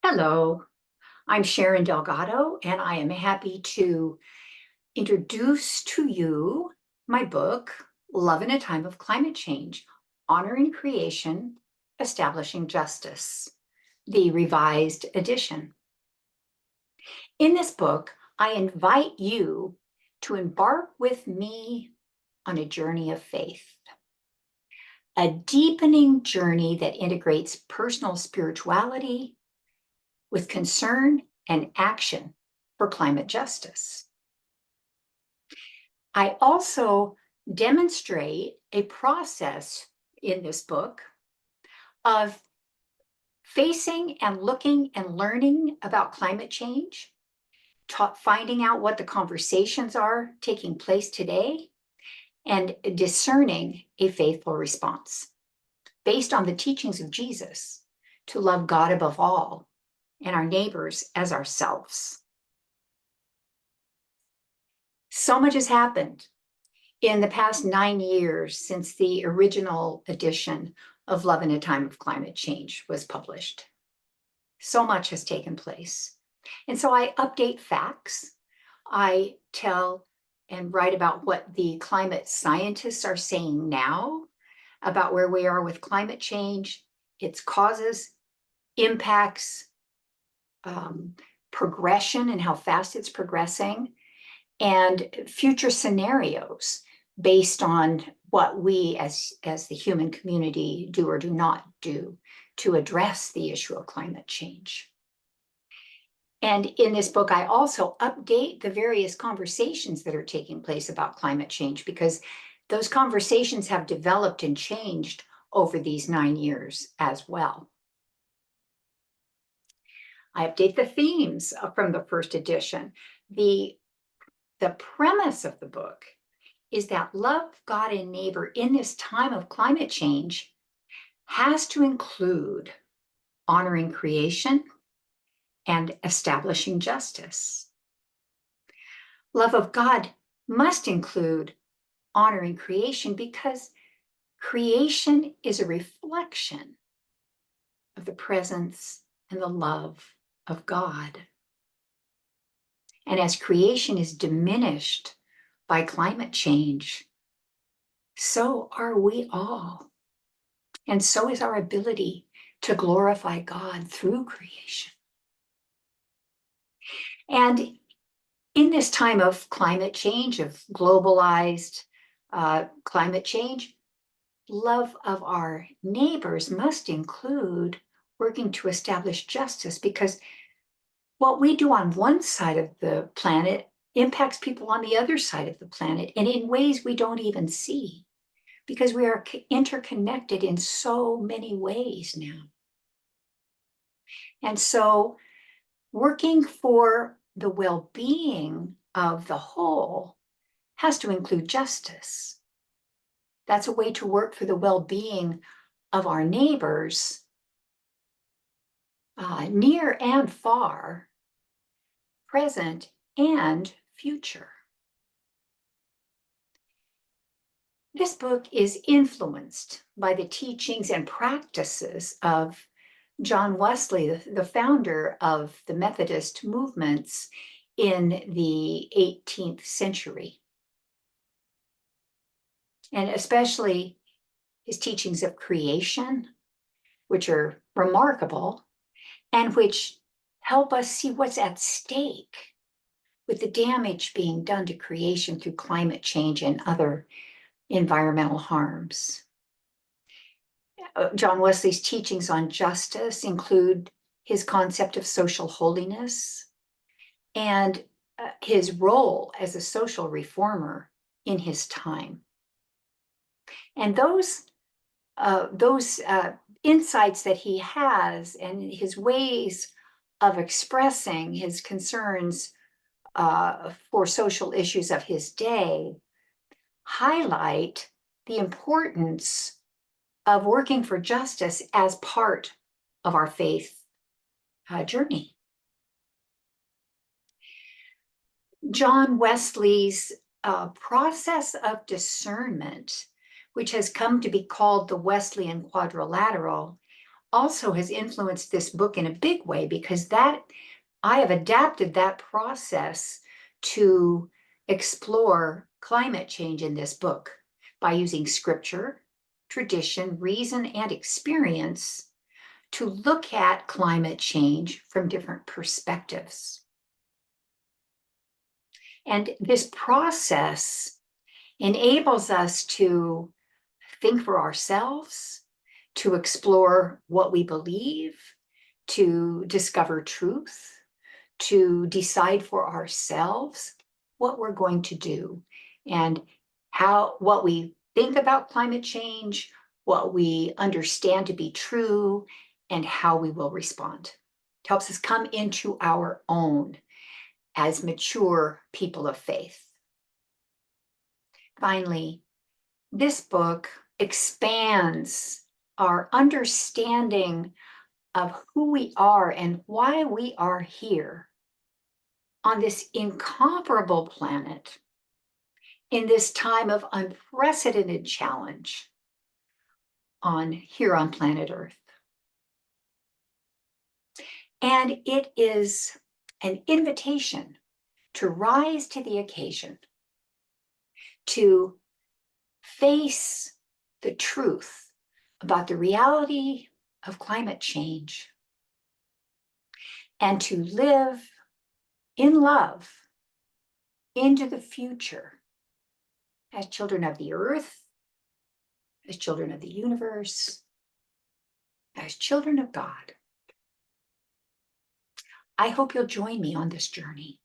Hello, I'm Sharon Delgado, and I am happy to introduce to you my book, Love in a Time of Climate Change, Honoring Creation, Establishing Justice, the revised edition. In this book, I invite you to embark with me on a journey of faith, a deepening journey that integrates personal spirituality with concern and action for climate justice. I also demonstrate a process in this book of facing and looking and learning about climate change, finding out what the conversations are taking place today, and discerning a faithful response based on the teachings of Jesus to love God above all and our neighbors as ourselves. So much has happened in the past 9 years since the original edition of Love in a Time of Climate Change was published. So much has taken place. And so I update facts. I tell and write about what the climate scientists are saying now about where we are with climate change, its causes, impacts, progression and how fast it's progressing, and future scenarios based on what we as the human community do or do not do to address the issue of climate change. And in this book, I also update the various conversations that are taking place about climate change, because those conversations have developed and changed over these 9 years as well. I update the themes from the first edition. The premise of the book is that love God and neighbor in this time of climate change has to include honoring creation and establishing justice. Love of God must include honoring creation because creation is a reflection of the presence and the love of God. And as creation is diminished by climate change, so are we all. And so is our ability to glorify God through creation. And in this time of climate change, of globalized climate change, love of our neighbors must include working to establish justice, because what we do on one side of the planet impacts people on the other side of the planet, and in ways we don't even see, because we are interconnected in so many ways now. And so working for the well-being of the whole has to include justice. That's a way to work for the well-being of our neighbors, near and far, present and future. This book is influenced by the teachings and practices of John Wesley, the founder of the Methodist movements in the 18th century. And especially his teachings of creation, which are remarkable and which help us see what's at stake with the damage being done to creation through climate change and other environmental harms. John Wesley's teachings on justice include his concept of social holiness and his role as a social reformer in his time. And those insights that he has and his ways of expressing his concerns for social issues of his day highlight the importance of working for justice as part of our faith journey. John Wesley's process of discernment, which has come to be called the Wesleyan quadrilateral, also has influenced this book in a big way, because that I have adapted that process to explore climate change in this book by using scripture, tradition, reason, and experience to look at climate change from different perspectives. And this process enables us to think for ourselves, to explore what we believe, to discover truth, to decide for ourselves what we're going to do, and what we think about climate change, what we understand to be true, and how we will respond. It helps us come into our own as mature people of faith. Finally, this book expands our understanding of who we are and why we are here on this incomparable planet in this time of unprecedented challenge here on planet Earth. And it is an invitation to rise to the occasion, to face the truth about the reality of climate change, and to live in love into the future as children of the earth, as children of the universe, as children of God. I hope you'll join me on this journey.